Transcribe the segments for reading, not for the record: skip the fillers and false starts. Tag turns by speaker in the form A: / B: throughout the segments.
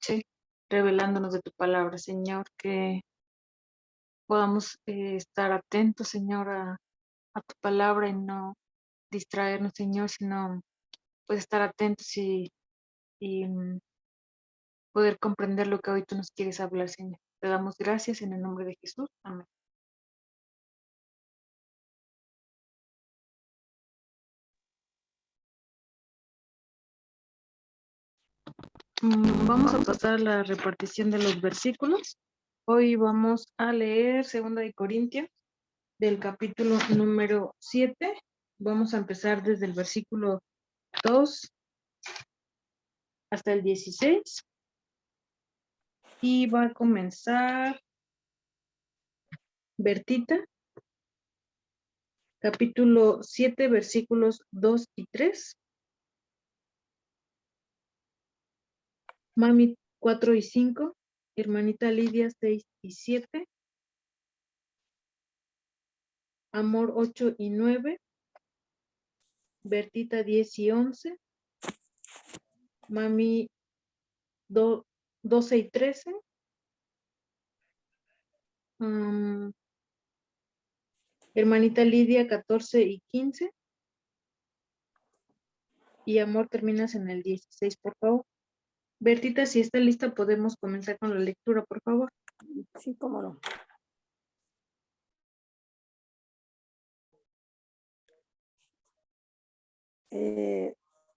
A: noche, revelándonos de tu palabra, Señor, que podamos estar atentos, Señor, a tu palabra y no distraernos, Señor, sino pues estar atentos y poder comprender lo que hoy tú nos quieres hablar, Señor. Te damos gracias en el nombre de Jesús. Amén. Vamos a pasar a la repartición de los versículos. Hoy vamos a leer 2 de Corintios, del capítulo número 7. Vamos a empezar desde el versículo 2 hasta el 16. Y va a comenzar Bertita, capítulo 7, versículos 2 y 3. Mami 4 y 5. Hermanita Lidia 6 y 7. Amor 8 y 9. Bertita 10 y 11. Mami 12 y 13. Hermanita Lidia 14 y 15. Y Amor terminas en el 16, por favor. Bertita, si está lista, podemos comenzar con la lectura, por favor.
B: Sí, cómo no.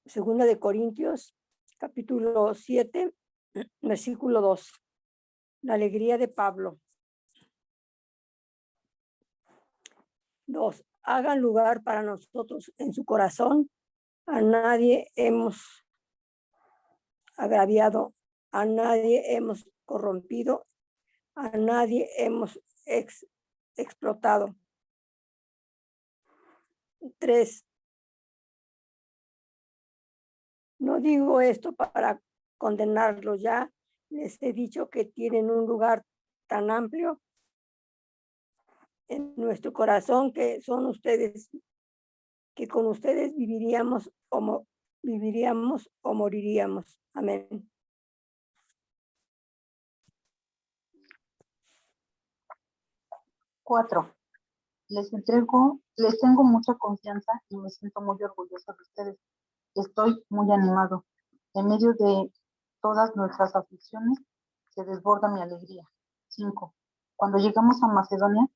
B: Segunda de Corintios, capítulo 7, versículo 2. La alegría de Pablo. 2. Hagan lugar para nosotros en su corazón. A nadie hemos agraviado, a nadie hemos corrompido, a nadie hemos explotado. 3. No digo esto para condenarlos, ya les he dicho que tienen un lugar tan amplio en nuestro corazón que son ustedes, que con ustedes viviríamos o moriríamos. Amén.
C: Cuatro. Les tengo mucha confianza y me siento muy orgulloso de ustedes. Estoy muy animado. En medio de todas nuestras aflicciones se desborda mi alegría. 5. Cuando llegamos a Macedonia,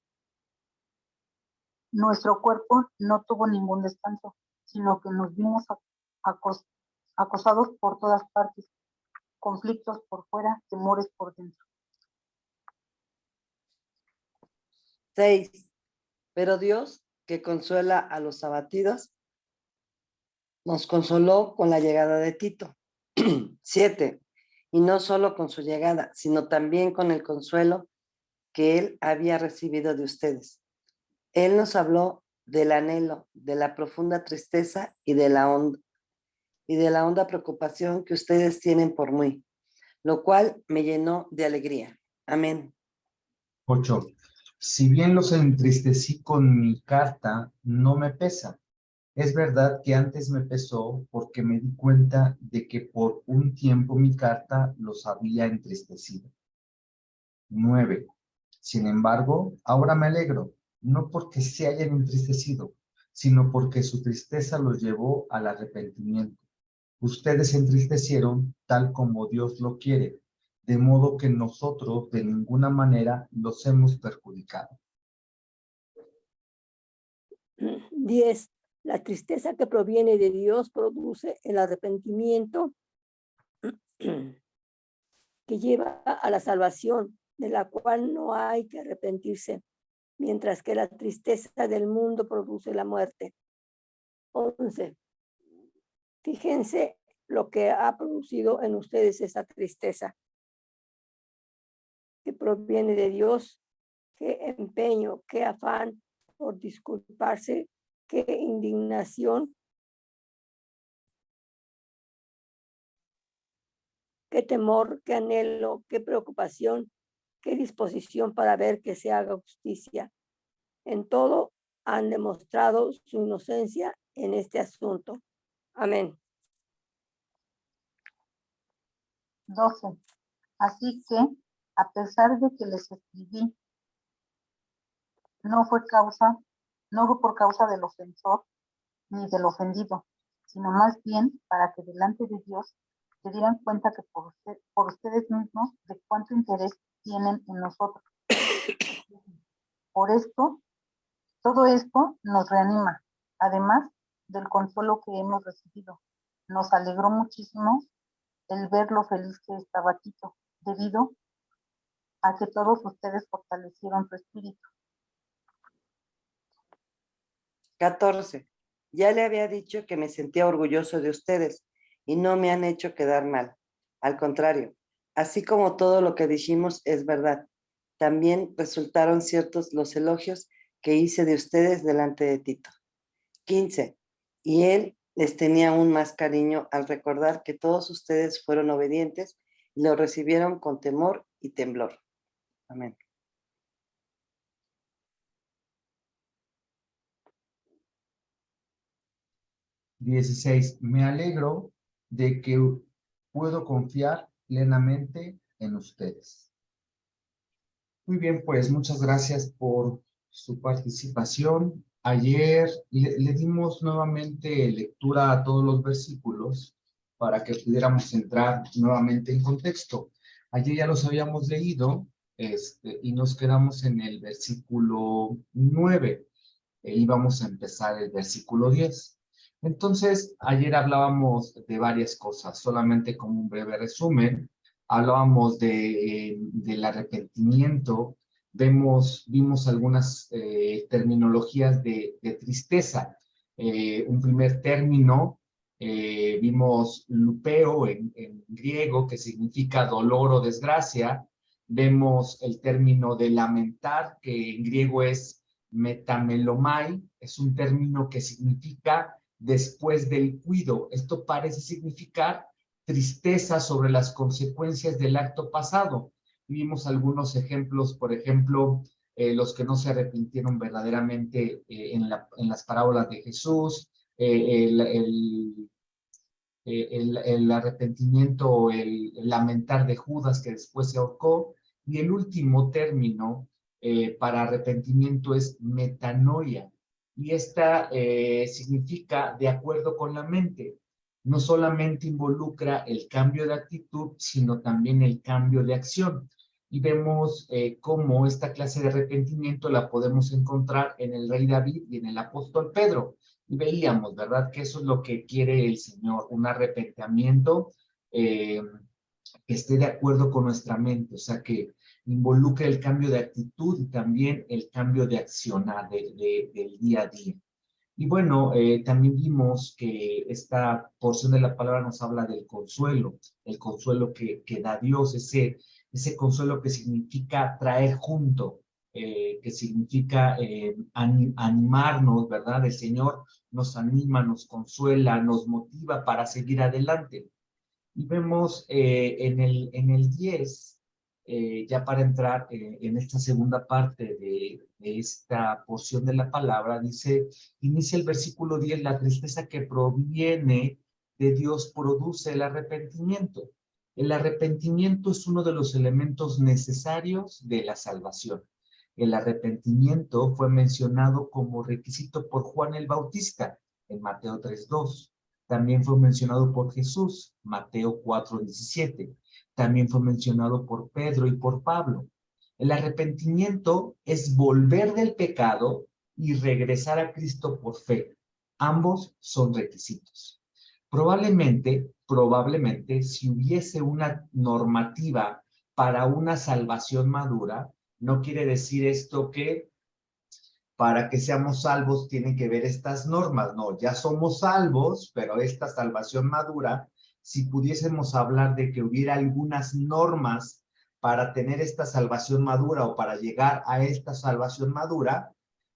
C: nuestro cuerpo no tuvo ningún descanso, sino que nos vimos acosados por todas partes, conflictos por fuera, temores por dentro.
D: 6. Pero Dios, que consuela a los abatidos, nos consoló con la llegada de Tito. 7. Y no solo con su llegada, sino también con el consuelo que él había recibido de ustedes. Él nos habló del anhelo, de la profunda tristeza y de la honda preocupación que ustedes tienen por mí, lo cual me llenó de alegría. Amén.
E: 8. Si bien los entristecí con mi carta, no me pesa. Es verdad que antes me pesó porque me di cuenta de que por un tiempo mi carta los había entristecido. 9. Sin embargo, ahora me alegro, no porque se hayan entristecido, sino porque su tristeza los llevó al arrepentimiento. Ustedes se entristecieron tal como Dios lo quiere, de modo que nosotros de ninguna manera los hemos perjudicado.
B: 10. La tristeza que proviene de Dios produce el arrepentimiento que lleva a la salvación, de la cual no hay que arrepentirse, mientras que la tristeza del mundo produce la muerte. 11. Fíjense lo que ha producido en ustedes esa tristeza que proviene de Dios. Qué empeño, qué afán por disculparse, qué indignación, qué temor, qué anhelo, qué preocupación, qué disposición para ver que se haga justicia. En todo han demostrado su inocencia en este asunto. Amén.
C: 12. Así que, a pesar de que les escribí, no fue por causa del ofensor ni del ofendido, sino más bien para que delante de Dios se dieran cuenta que por ustedes mismos de cuánto interés tienen en nosotros. Por esto, todo esto nos reanima, además del consuelo que hemos recibido. Nos alegró muchísimo el ver lo feliz que estaba Tito, debido a que todos ustedes fortalecieron su espíritu.
D: 14. Ya le había dicho que me sentía orgulloso de ustedes y no me han hecho quedar mal. Al contrario, así como todo lo que dijimos es verdad, también resultaron ciertos los elogios que hice de ustedes delante de Tito. 15. Y él les tenía aún más cariño al recordar que todos ustedes fueron obedientes y lo recibieron con temor y temblor. Amén.
E: Me alegro de que puedo confiar plenamente en ustedes. Muy bien, pues muchas gracias por su participación. Ayer le dimos nuevamente lectura a todos los versículos para que pudiéramos entrar nuevamente en contexto. Ayer ya los habíamos leído y nos quedamos en el versículo 9. Íbamos a empezar el versículo 10. Entonces, ayer hablábamos de varias cosas, solamente como un breve resumen. Hablábamos del arrepentimiento, vimos algunas terminologías de tristeza. Un primer término, vimos lupeo en griego, que significa dolor o desgracia. Vemos el término de lamentar, que en griego es metamelomai, es un término que significa después del cuido. Esto parece significar tristeza sobre las consecuencias del acto pasado. Vimos algunos ejemplos, por ejemplo, los que no se arrepintieron verdaderamente en las parábolas de Jesús, el arrepentimiento o el lamentar de Judas que después se ahorcó, y el último término para arrepentimiento es metanoia, y esta significa de acuerdo con la mente. No solamente involucra el cambio de actitud, sino también el cambio de acción. Y vemos cómo esta clase de arrepentimiento la podemos encontrar en el rey David y en el apóstol Pedro. Y veíamos, ¿verdad?, que eso es lo que quiere el Señor, un arrepentimiento que esté de acuerdo con nuestra mente, o sea, que involucre el cambio de actitud y también el cambio de accionar del día a día. Y bueno, también vimos que esta porción de la palabra nos habla del consuelo, el consuelo que da Dios, ese consuelo que significa traer junto, que significa animarnos, ¿verdad? El Señor nos anima, nos consuela, nos motiva para seguir adelante. Y vemos en el 10, ya para entrar en esta segunda parte de esta porción de la palabra, inicia el versículo 10, la tristeza que proviene de Dios produce el arrepentimiento. El arrepentimiento es uno de los elementos necesarios de la salvación. El arrepentimiento fue mencionado como requisito por Juan el Bautista en Mateo 3:2. También fue mencionado por Jesús, Mateo 4:17. También fue mencionado por Pedro y por Pablo. El arrepentimiento es volver del pecado y regresar a Cristo por fe. Ambos son requisitos. Probablemente, si hubiese una normativa para una salvación madura, no quiere decir esto que para que seamos salvos tienen que ver estas normas. No, ya somos salvos, pero esta salvación madura, si pudiésemos hablar de que hubiera algunas normas para tener esta salvación madura o para llegar a esta salvación madura,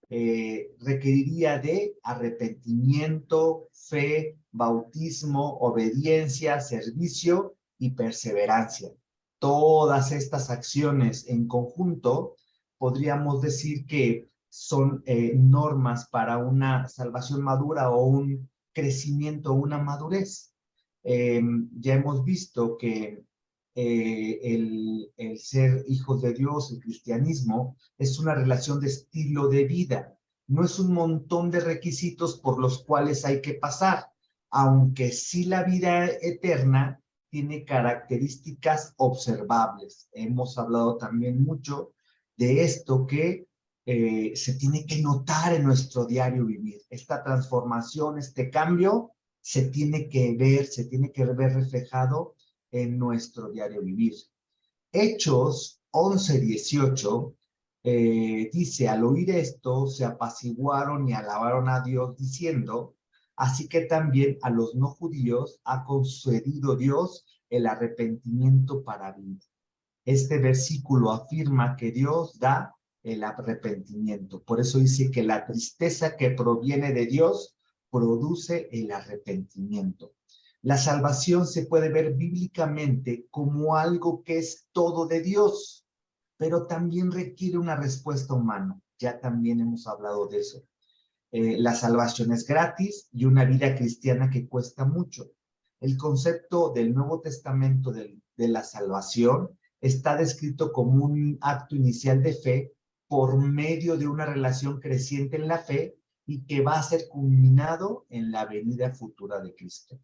E: requeriría de arrepentimiento, fe, bautismo, obediencia, servicio y perseverancia. Todas estas acciones en conjunto, podríamos decir que son normas para una salvación madura o un crecimiento, una madurez. Ya hemos visto que el ser hijos de Dios, el cristianismo, es una relación de estilo de vida. No es un montón de requisitos por los cuales hay que pasar, aunque sí la vida eterna tiene características observables. Hemos hablado también mucho de esto que se tiene que notar en nuestro diario vivir. Esta transformación, este cambio, se tiene que ver reflejado en nuestro diario vivir. Hechos 11:18 dice, al oír esto, se apaciguaron y alabaron a Dios diciendo, así que también a los no judíos ha concedido Dios el arrepentimiento para vida. Este versículo afirma que Dios da el arrepentimiento. Por eso dice que la tristeza que proviene de Dios produce el arrepentimiento. La salvación se puede ver bíblicamente como algo que es todo de Dios, pero también requiere una respuesta humana. Ya también hemos hablado de eso. La salvación es gratis y una vida cristiana que cuesta mucho. El concepto del Nuevo Testamento de la salvación está descrito como un acto inicial de fe por medio de una relación creciente en la fe y que va a ser culminado en la venida futura de Cristo.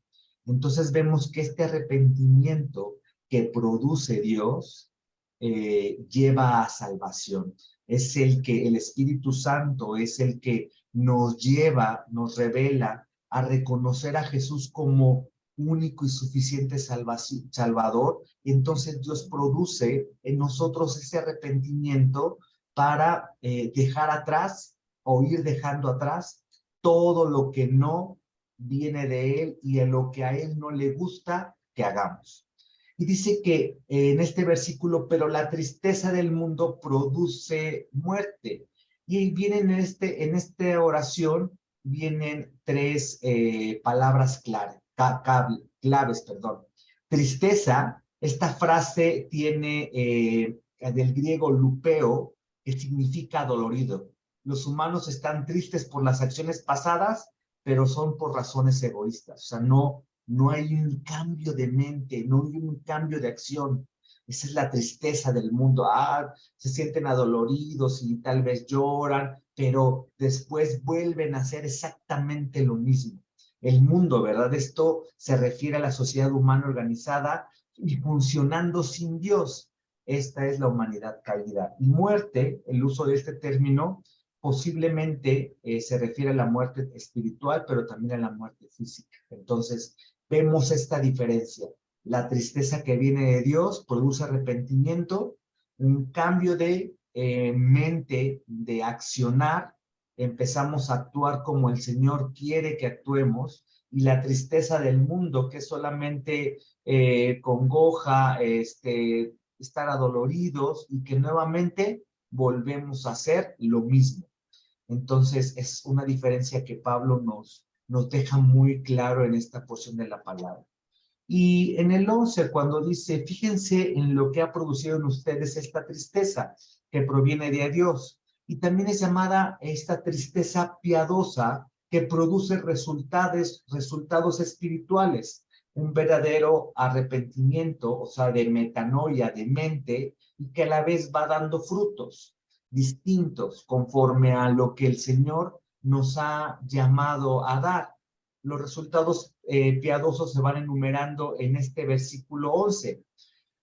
E: Entonces vemos que este arrepentimiento que produce Dios lleva a salvación. Es el que el Espíritu Santo es el que nos lleva, nos revela a reconocer a Jesús como único y suficiente Salvador. Entonces Dios produce en nosotros ese arrepentimiento para dejar atrás o ir dejando atrás todo lo que no viene de Él y en lo que a Él no le gusta que hagamos. Y dice que en este versículo, pero la tristeza del mundo produce muerte. Y vienen en esta oración, vienen tres palabras claves. Tristeza, esta frase tiene del griego lupeo, que significa dolorido. Los humanos están tristes por las acciones pasadas, pero son por razones egoístas. O sea, no hay un cambio de mente, no hay un cambio de acción. Esa es la tristeza del mundo. Se sienten adoloridos y tal vez lloran, pero después vuelven a hacer exactamente lo mismo. El mundo, ¿verdad? Esto se refiere a la sociedad humana organizada y funcionando sin Dios. Esta es la humanidad caída. Y muerte, el uso de este término, posiblemente se refiere a la muerte espiritual, pero también a la muerte física. Entonces, vemos esta diferencia. La tristeza que viene de Dios produce arrepentimiento, un cambio de mente, de accionar, empezamos a actuar como el Señor quiere que actuemos, y la tristeza del mundo, que es solamente congoja, estar adoloridos, y que nuevamente volvemos a hacer lo mismo. Entonces, es una diferencia que Pablo nos deja muy claro en esta porción de la palabra. Y en el 11, cuando dice, fíjense en lo que ha producido en ustedes esta tristeza que proviene de Dios. Y también es llamada esta tristeza piadosa que produce resultados espirituales. Un verdadero arrepentimiento, o sea, de metanoia, de mente, y que a la vez va dando frutos distintos conforme a lo que el Señor nos ha llamado a dar. Los resultados piadosos se van enumerando en este versículo 11.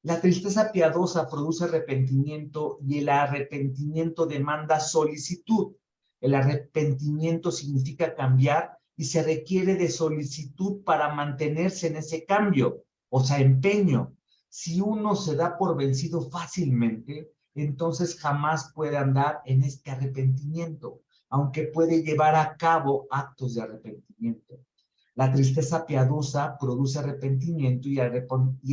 E: La tristeza piadosa produce arrepentimiento y el arrepentimiento demanda solicitud. El arrepentimiento significa cambiar y se requiere de solicitud para mantenerse en ese cambio, o sea, empeño. Si uno se da por vencido fácilmente, entonces jamás puede andar en este arrepentimiento, aunque puede llevar a cabo actos de arrepentimiento. La tristeza piadosa produce arrepentimiento y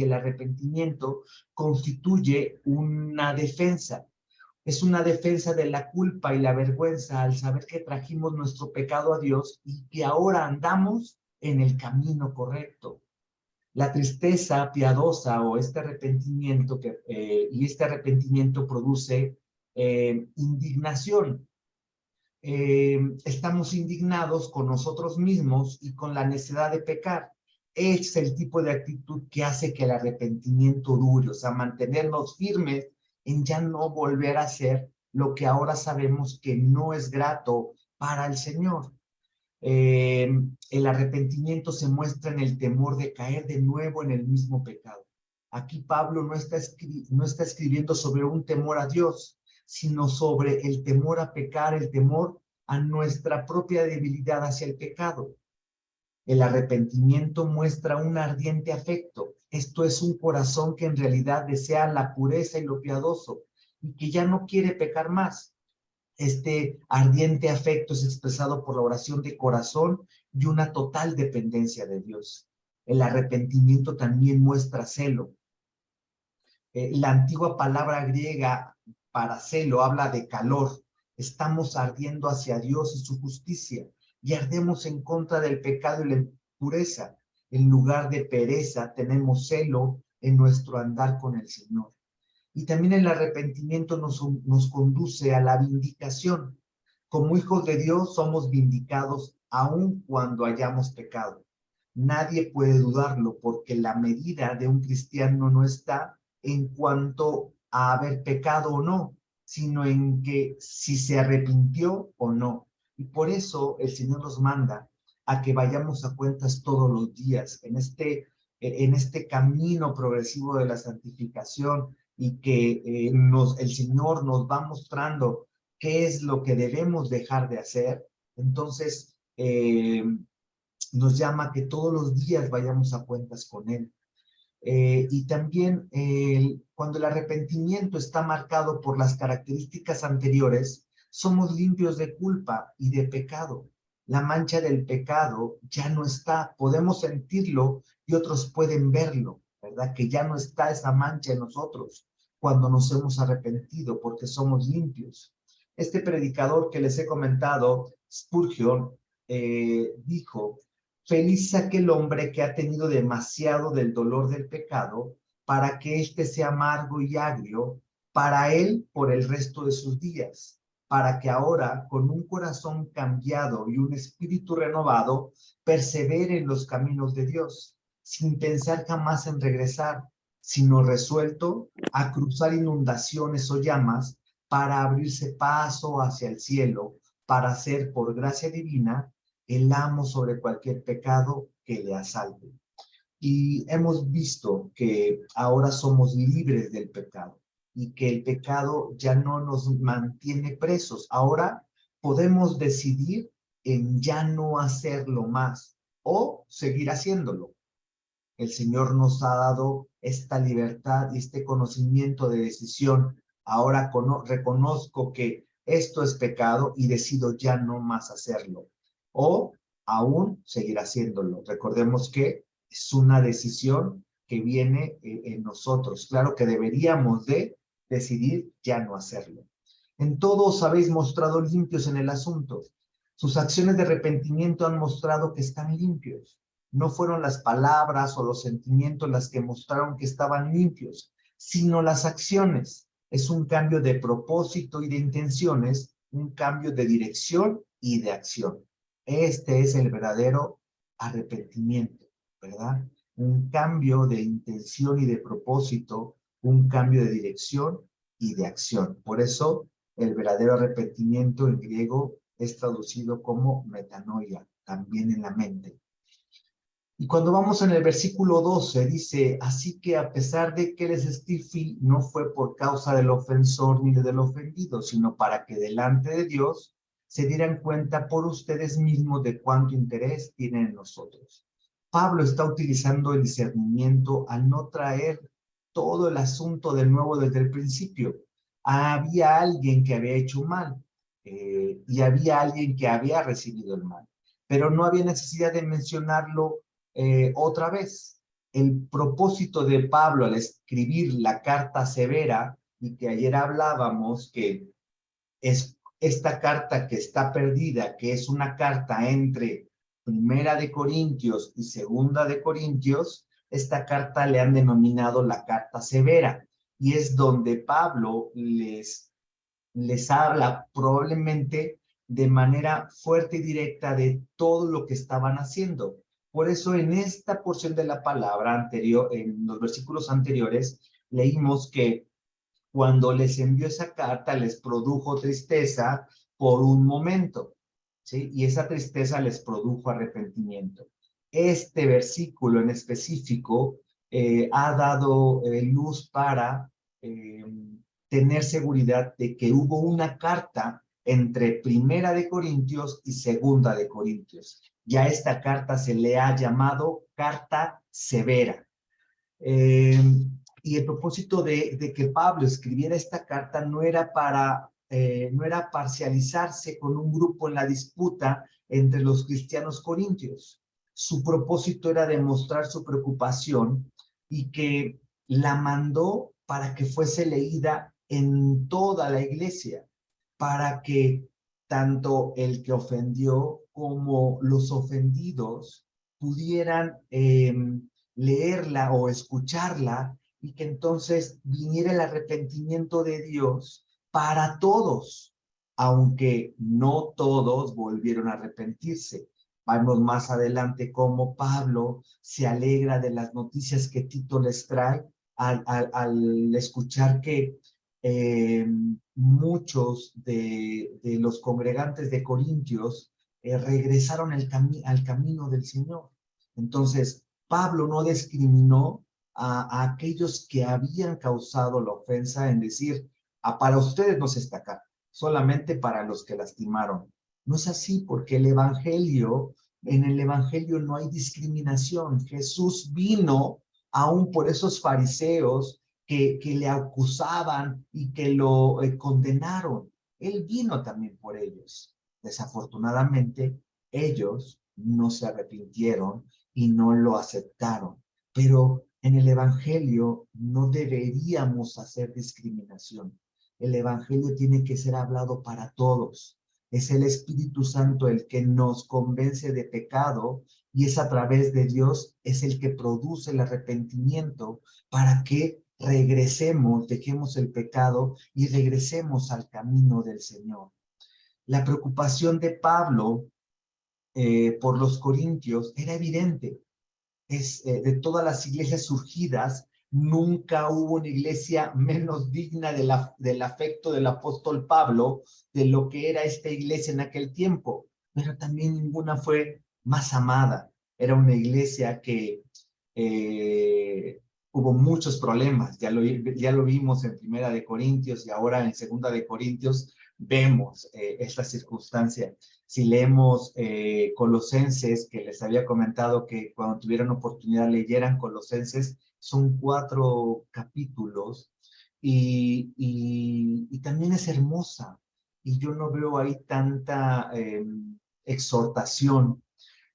E: el arrepentimiento constituye una defensa. Es una defensa de la culpa y la vergüenza al saber que trajimos nuestro pecado a Dios y que ahora andamos en el camino correcto. La tristeza piadosa o este arrepentimiento produce indignación. Estamos indignados con nosotros mismos y con la necesidad de pecar. es el tipo de actitud que hace que el arrepentimiento dure, o sea, mantenernos firmes en ya no volver a hacer lo que ahora sabemos que no es grato para el Señor. El arrepentimiento se muestra en el temor de caer de nuevo en el mismo pecado. Aquí Pablo no está escribiendo sobre un temor a Dios, sino sobre el temor a pecar, el temor a nuestra propia debilidad hacia el pecado. El arrepentimiento muestra un ardiente afecto. Esto es un corazón que en realidad desea la pureza y lo piadoso y que ya no quiere pecar más. Este ardiente afecto es expresado por la oración de corazón y una total dependencia de Dios. El arrepentimiento también muestra celo. La antigua palabra griega para celo habla de calor. Estamos ardiendo hacia Dios y su justicia y ardemos en contra del pecado y la impureza. En lugar de pereza, tenemos celo en nuestro andar con el Señor. Y también el arrepentimiento nos conduce a la vindicación. Como hijos de Dios somos vindicados aun cuando hayamos pecado. Nadie puede dudarlo porque la medida de un cristiano no está en cuanto a haber pecado o no, sino en que si se arrepintió o no. Y por eso el Señor nos manda a que vayamos a cuentas todos los días en este camino progresivo de la santificación y que el Señor nos va mostrando qué es lo que debemos dejar de hacer. Entonces, nos llama a que todos los días vayamos a cuentas con Él. Y también cuando el arrepentimiento está marcado por las características anteriores, somos limpios de culpa y de pecado. La mancha del pecado ya no está, podemos sentirlo y otros pueden verlo, ¿verdad? Que ya no está esa mancha en nosotros cuando nos hemos arrepentido porque somos limpios. Este predicador que les he comentado, Spurgeon, dijo: feliz aquel hombre que ha tenido demasiado del dolor del pecado para que éste sea amargo y agrio para él por el resto de sus días, para que ahora, con un corazón cambiado y un espíritu renovado, persevere en los caminos de Dios, sin pensar jamás en regresar, sino resuelto a cruzar inundaciones o llamas para abrirse paso hacia el cielo, para ser, por gracia divina, el amo sobre cualquier pecado que le asalte. Y hemos visto que ahora somos libres del pecado y que el pecado ya no nos mantiene presos. Ahora podemos decidir en ya no hacerlo más o seguir haciéndolo. El Señor nos ha dado esta libertad y este conocimiento de decisión. Ahora reconozco que esto es pecado y decido ya no más hacerlo. O aún seguir haciéndolo. Recordemos que es una decisión que viene en nosotros. Claro que deberíamos de decidir ya no hacerlo. En todo os habéis mostrado limpios en el asunto. Sus acciones de arrepentimiento han mostrado que están limpios. No fueron las palabras o los sentimientos las que mostraron que estaban limpios, sino las acciones. Es un cambio de propósito y de intenciones, un cambio de dirección y de acción. Este es el verdadero arrepentimiento, ¿verdad? Un cambio de intención y de propósito, un cambio de dirección y de acción. Por eso, el verdadero arrepentimiento en griego es traducido como metanoia, también en la mente. Y cuando vamos en el versículo 12, dice: así que a pesar de que les escribí, no fue por causa del ofensor ni del ofendido, sino para que delante de Dios se dieran cuenta por ustedes mismos de cuánto interés tienen en nosotros. Pablo está utilizando el discernimiento al no traer todo el asunto de nuevo desde el principio. Había alguien que había hecho mal y había alguien que había recibido el mal, pero no había necesidad de mencionarlo otra vez. El propósito de Pablo al escribir la carta severa, y que ayer hablábamos que es esta carta que está perdida, que es una carta entre Primera de Corintios y Segunda de Corintios, esta carta le han denominado la carta severa, y es donde Pablo les habla probablemente de manera fuerte y directa de todo lo que estaban haciendo. Por eso en esta porción de la palabra anterior, en los versículos anteriores, leímos que cuando les envió esa carta les produjo tristeza por un momento, ¿sí? Y esa tristeza les produjo arrepentimiento. Este versículo en específico ha dado luz para tener seguridad de que hubo una carta entre Primera de Corintios y Segunda de Corintios. Ya esta carta se le ha llamado carta severa. Y el propósito de que Pablo escribiera esta carta no era no era parcializarse con un grupo en la disputa entre los cristianos corintios. Su propósito era demostrar su preocupación y que la mandó para que fuese leída en toda la iglesia, para que tanto el que ofendió como los ofendidos pudieran leerla o escucharla y que entonces viniera el arrepentimiento de Dios para todos, aunque no todos volvieron a arrepentirse. Vamos más adelante cómo Pablo se alegra de las noticias que Tito les trae al escuchar que muchos de los congregantes de Corintios regresaron al camino del Señor. Entonces, Pablo no discriminó a aquellos que habían causado la ofensa en decir, para ustedes no se está acá, solamente para los que lastimaron. No es así, porque en el evangelio no hay discriminación. Jesús vino aún por esos fariseos que le acusaban y que lo condenaron. Él vino también por ellos. Desafortunadamente, ellos no se arrepintieron y no lo aceptaron. Pero en el evangelio no deberíamos hacer discriminación. El evangelio tiene que ser hablado para todos. Es el Espíritu Santo el que nos convence de pecado y es a través de Dios, es el que produce el arrepentimiento para que regresemos, dejemos el pecado y regresemos al camino del Señor. La preocupación de Pablo por los corintios era evidente. De todas las iglesias surgidas, nunca hubo una iglesia menos digna del afecto del apóstol Pablo de lo que era esta iglesia en aquel tiempo, pero también ninguna fue más amada. Era una iglesia que hubo muchos problemas, ya lo vimos en Primera de Corintios y ahora en Segunda de Corintios vemos esta circunstancia. Si leemos Colosenses, que les había comentado que cuando tuvieran oportunidad leyeran Colosenses, son 4 capítulos y también es hermosa. Y yo no veo ahí tanta exhortación.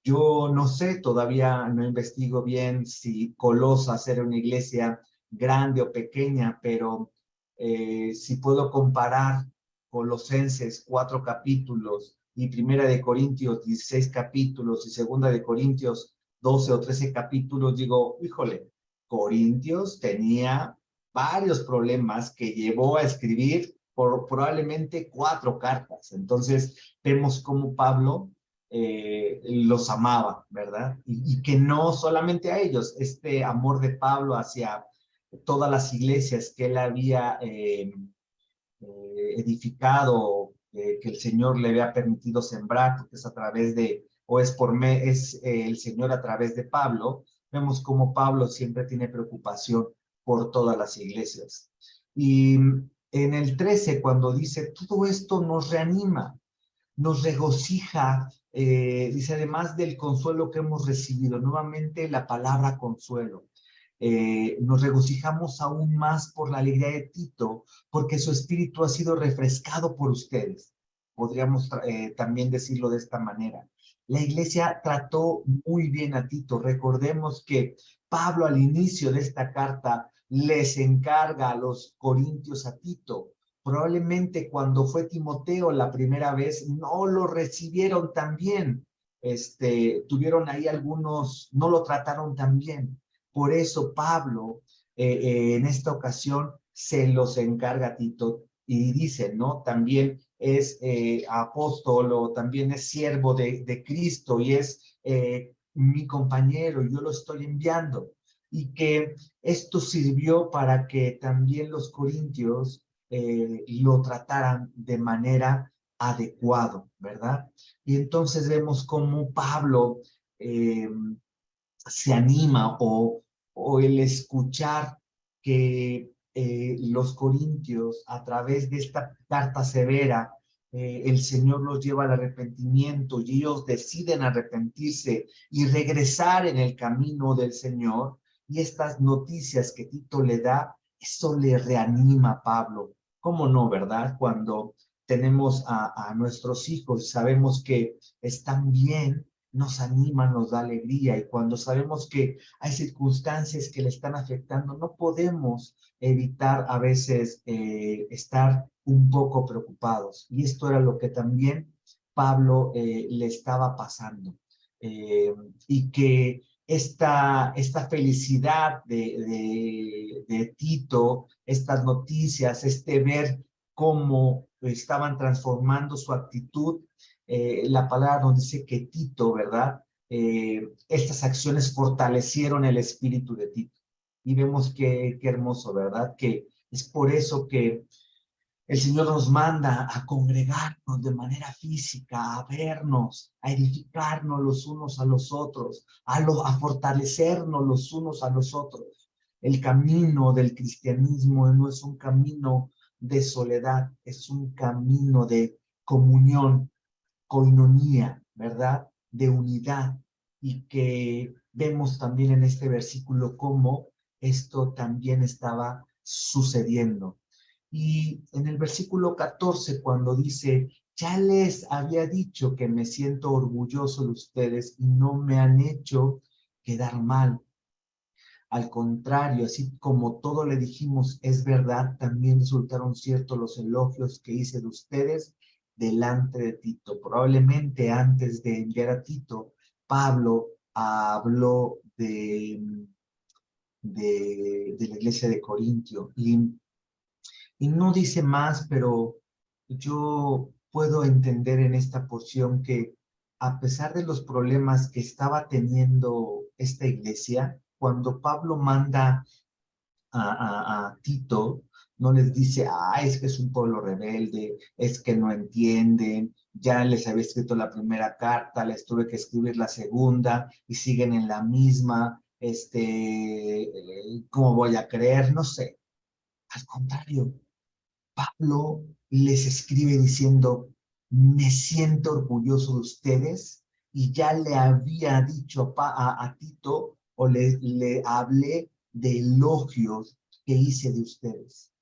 E: Yo no sé, todavía no investigo bien si Colosas era una iglesia grande o pequeña, pero si puedo comparar Colosenses 4 capítulos y Primera de Corintios 16 capítulos y Segunda de Corintios 12 o 13 capítulos, digo, híjole, Corintios tenía varios problemas que llevó a escribir probablemente 4 cartas. Entonces vemos cómo Pablo los amaba, ¿verdad? Y que no solamente a ellos, este amor de Pablo hacia todas las iglesias que él había edificado, que el Señor le había permitido sembrar, porque es a través de, o es el Señor a través de Pablo. Vemos cómo Pablo siempre tiene preocupación por todas las iglesias. Y en el 13, cuando dice, todo esto nos reanima, nos regocija, dice, además del consuelo que hemos recibido, nuevamente la palabra consuelo. Nos regocijamos aún más por la alegría de Tito, porque su espíritu ha sido refrescado por ustedes. Podríamos también decirlo de esta manera. La iglesia trató muy bien a Tito. Recordemos que Pablo al inicio de esta carta les encarga a los corintios a Tito. Probablemente cuando fue Timoteo la primera vez no lo recibieron tan bien. Tuvieron ahí algunos, no lo trataron tan bien. Por eso Pablo en esta ocasión se los encarga a Tito y dice, ¿no? También es apóstol o también es siervo de Cristo y es mi compañero, yo lo estoy enviando. Y que esto sirvió para que también los corintios lo trataran de manera adecuado, ¿verdad? Y entonces vemos cómo Pablo se anima o el escuchar que los corintios, a través de esta carta severa, el Señor los lleva al arrepentimiento y ellos deciden arrepentirse y regresar en el camino del Señor. Y estas noticias que Tito le da, eso le reanima a Pablo. ¿Cómo no, verdad? Cuando tenemos a nuestros hijos, sabemos que están bien, nos anima, nos da alegría, y cuando sabemos que hay circunstancias que le están afectando, no podemos evitar a veces estar un poco preocupados. Y esto era lo que también Pablo le estaba pasando. Y que esta felicidad de Tito, estas noticias, ver cómo estaban transformando su actitud, la palabra nos dice que Tito, ¿verdad? Estas acciones fortalecieron el espíritu de Tito. Y vemos qué hermoso, ¿verdad? Que es por eso que el Señor nos manda a congregarnos de manera física, a vernos, a edificarnos los unos a los otros, a fortalecernos los unos a los otros. El camino del cristianismo no es un camino de soledad, es un camino de comunión, coinonía, ¿verdad? De unidad. Y que vemos también en este versículo cómo esto también estaba sucediendo. Y en el versículo 14, cuando dice, ya les había dicho que me siento orgulloso de ustedes y no me han hecho quedar mal. Al contrario, así como todo le dijimos es verdad, también resultaron ciertos los elogios que hice de ustedes delante de Tito. Probablemente antes de enviar a Tito, Pablo habló de la iglesia de Corintio y no dice más, pero yo puedo entender en esta porción que a pesar de los problemas que estaba teniendo esta iglesia, cuando Pablo manda a Tito, no les dice, es que es un pueblo rebelde, es que no entienden, ya les había escrito la primera carta, les tuve que escribir la segunda y siguen en la misma, ¿cómo voy a creer? No sé. Al contrario, Pablo les escribe diciendo, me siento orgulloso de ustedes, y ya le había dicho a Tito, o le hablé de elogios que hice de ustedes.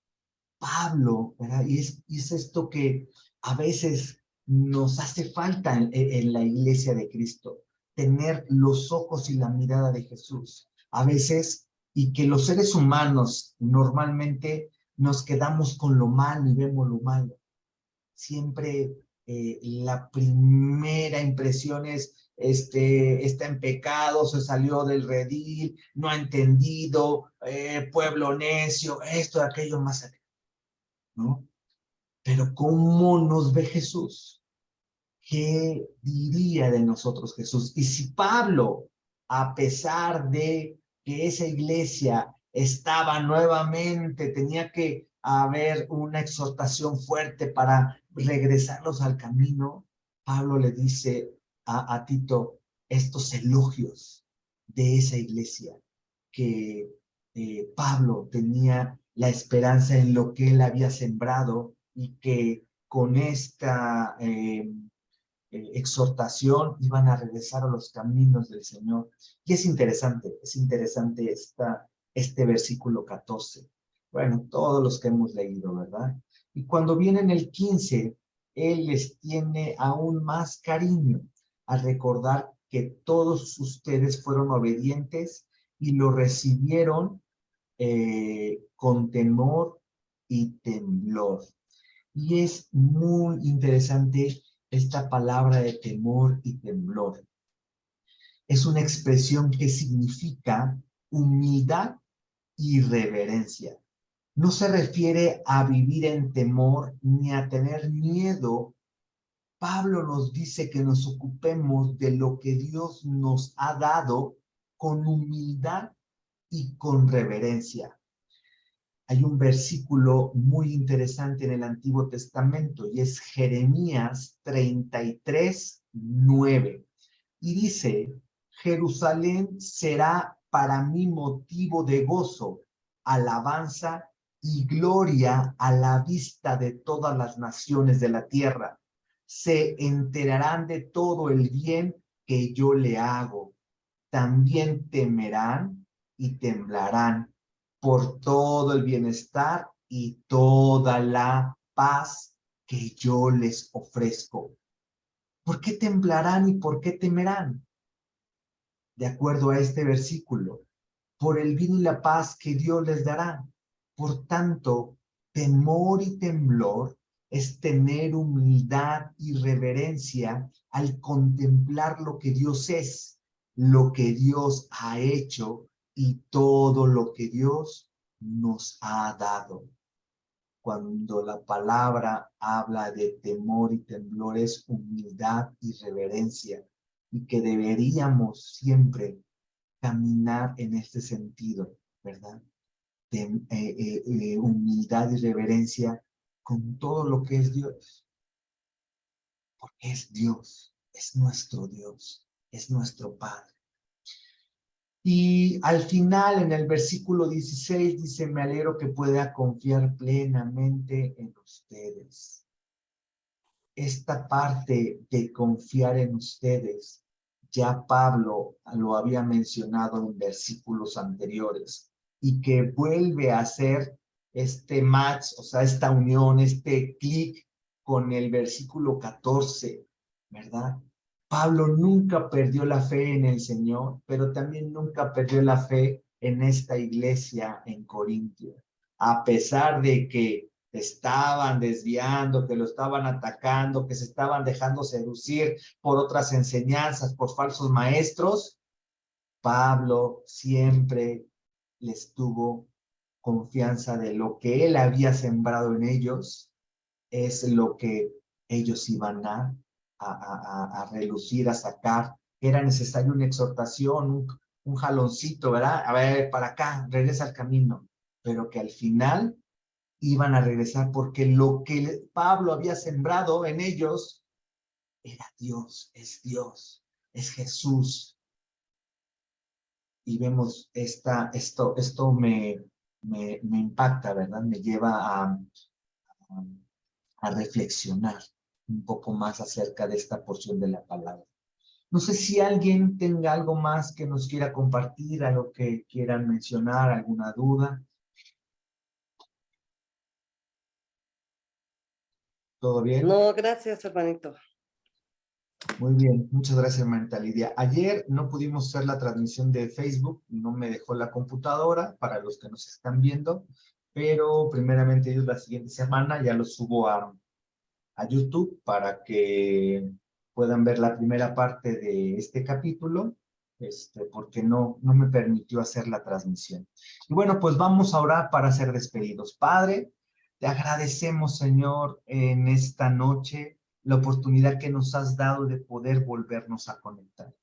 E: Pablo, ¿verdad? Y es esto que a veces nos hace falta en la iglesia de Cristo, tener los ojos y la mirada de Jesús. A veces, y que los seres humanos normalmente nos quedamos con lo malo y vemos lo malo. Siempre la primera impresión es, está en pecado, se salió del redil, no ha entendido, pueblo necio, esto, aquello, más allá, ¿no? Pero ¿cómo nos ve Jesús? ¿Qué diría de nosotros Jesús? Y si Pablo, a pesar de que esa iglesia estaba nuevamente, tenía que haber una exhortación fuerte para regresarlos al camino, Pablo le dice a Tito estos elogios de esa iglesia, que Pablo tenía la esperanza en lo que él había sembrado, y que con esta exhortación iban a regresar a los caminos del Señor. Y es interesante este versículo 14. Bueno, todos los que hemos leído, ¿verdad? Y cuando viene en el 15, Él les tiene aún más cariño al recordar que todos ustedes fueron obedientes y lo recibieron con temor y temblor. Y es muy interesante esta palabra de temor y temblor. Es una expresión que significa humildad y reverencia. No se refiere a vivir en temor ni a tener miedo Pablo nos dice que nos ocupemos de lo que Dios nos ha dado con humildad y con reverencia. Hay un versículo muy interesante en el Antiguo Testamento y es Jeremías 33:9. Y dice, Jerusalén será para mí motivo de gozo, alabanza y gloria a la vista de todas las naciones de la tierra. Se enterarán de todo el bien que yo le hago. También temerán y temblarán por todo el bienestar y toda la paz que yo les ofrezco. ¿Por qué temblarán y por qué temerán? De acuerdo a este versículo, por el bien y la paz que Dios les dará. Por tanto, temor y temblor es tener humildad y reverencia al contemplar lo que Dios es, lo que Dios ha hecho y todo lo que Dios nos ha dado. Cuando la palabra habla de temor y temblor es humildad y reverencia, y que deberíamos siempre caminar en este sentido, ¿verdad? De humildad y reverencia con todo lo que es Dios, porque es Dios, es nuestro Dios, es nuestro Padre. Y al final, en el versículo 16, dice, me alegro que pueda confiar plenamente en ustedes. Esta parte de confiar en ustedes, ya Pablo lo había mencionado en versículos anteriores, y que vuelve a hacer este match, o sea, esta unión, este clic con el versículo 14, ¿verdad? Pablo nunca perdió la fe en el Señor, pero también nunca perdió la fe en esta iglesia en Corintio. A pesar de que estaban desviando, que lo estaban atacando, que se estaban dejando seducir por otras enseñanzas, por falsos maestros, Pablo siempre les tuvo confianza de lo que él había sembrado en ellos, es lo que ellos iban a relucir, a sacar. Era necesario una exhortación, un jaloncito, ¿verdad? A ver, para acá, regresa al camino. Pero que al final iban a regresar porque lo que Pablo había sembrado en ellos era Dios, es Jesús. Y vemos esto me impacta, ¿verdad? Me lleva a reflexionar un poco más acerca de esta porción de la palabra. No sé si alguien tenga algo más que nos quiera compartir, algo que quieran mencionar, alguna duda. ¿Todo bien?
D: No, gracias, hermanito.
E: Muy bien, muchas gracias, hermanita Lidia. Ayer no pudimos hacer la transmisión de Facebook, no me dejó la computadora para los que nos están viendo, pero primeramente Dios la siguiente semana ya lo subo a YouTube para que puedan ver la primera parte de este capítulo, porque no me permitió hacer la transmisión. Y bueno, pues vamos a orar para ser despedidos. Padre, te agradecemos, Señor, en esta noche la oportunidad que nos has dado de poder volvernos a conectar.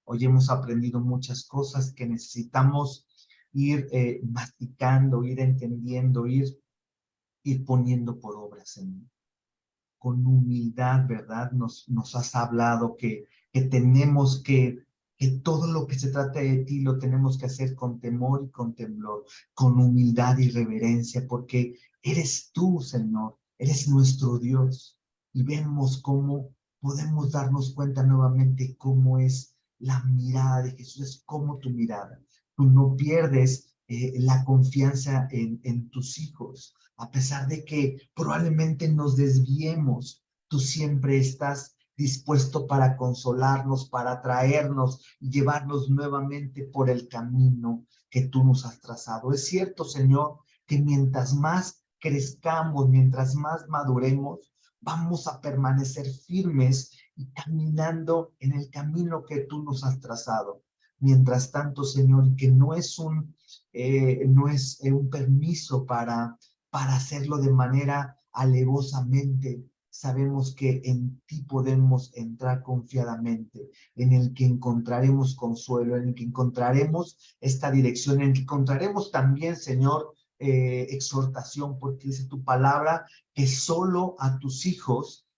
E: Hoy hemos aprendido muchas cosas que necesitamos ir masticando, ir entendiendo, ir poniendo por obra, Señor. Con humildad, ¿verdad? Nos has hablado que tenemos que todo lo que se trata de ti lo tenemos que hacer con temor y con temblor, con humildad y reverencia, porque eres tú, Señor, eres nuestro Dios. Y vemos cómo podemos darnos cuenta nuevamente cómo es la mirada de Jesús, es como tu mirada. Tú no pierdes la confianza en tus hijos. A pesar de que probablemente nos desviemos, tú siempre estás dispuesto para consolarnos, para traernos y llevarnos nuevamente por el camino que tú nos has trazado. Es cierto, Señor, que mientras más crezcamos, mientras más maduremos, vamos a permanecer firmes y caminando en el camino que tú nos has trazado. Mientras tanto, Señor, que no es un permiso para hacerlo de manera alevosamente, sabemos que en ti podemos entrar confiadamente, en el que encontraremos consuelo, en el que encontraremos esta dirección, en el que encontraremos también, Señor, exhortación, porque dice tu palabra que solo a tus hijos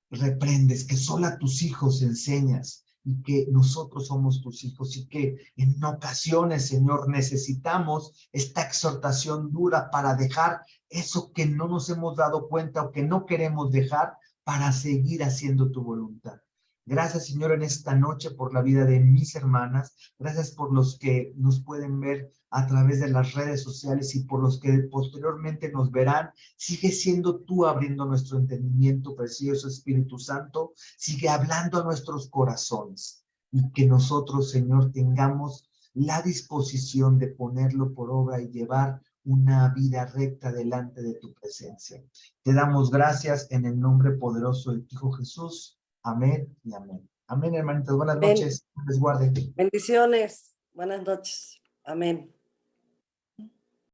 E: reprendes, que solo a tus hijos enseñas, y que nosotros somos tus hijos, y que en ocasiones, Señor, necesitamos esta exhortación dura para dejar eso que no nos hemos dado cuenta o que no queremos dejar para seguir haciendo tu voluntad. Gracias, Señor, en esta noche por la vida de mis hermanas. Gracias por los que nos pueden ver a través de las redes sociales y por los que posteriormente nos verán. Sigue siendo tú abriendo nuestro entendimiento, precioso Espíritu Santo. Sigue hablando a nuestros corazones y que nosotros, Señor, tengamos la disposición de ponerlo por obra y llevar una vida recta delante de tu presencia. Te damos gracias en el nombre poderoso de tu Hijo Jesús. Amén y amén. Amén, hermanitas. Buenas noches. Les guarde.
D: Bendiciones. Buenas noches. Amén.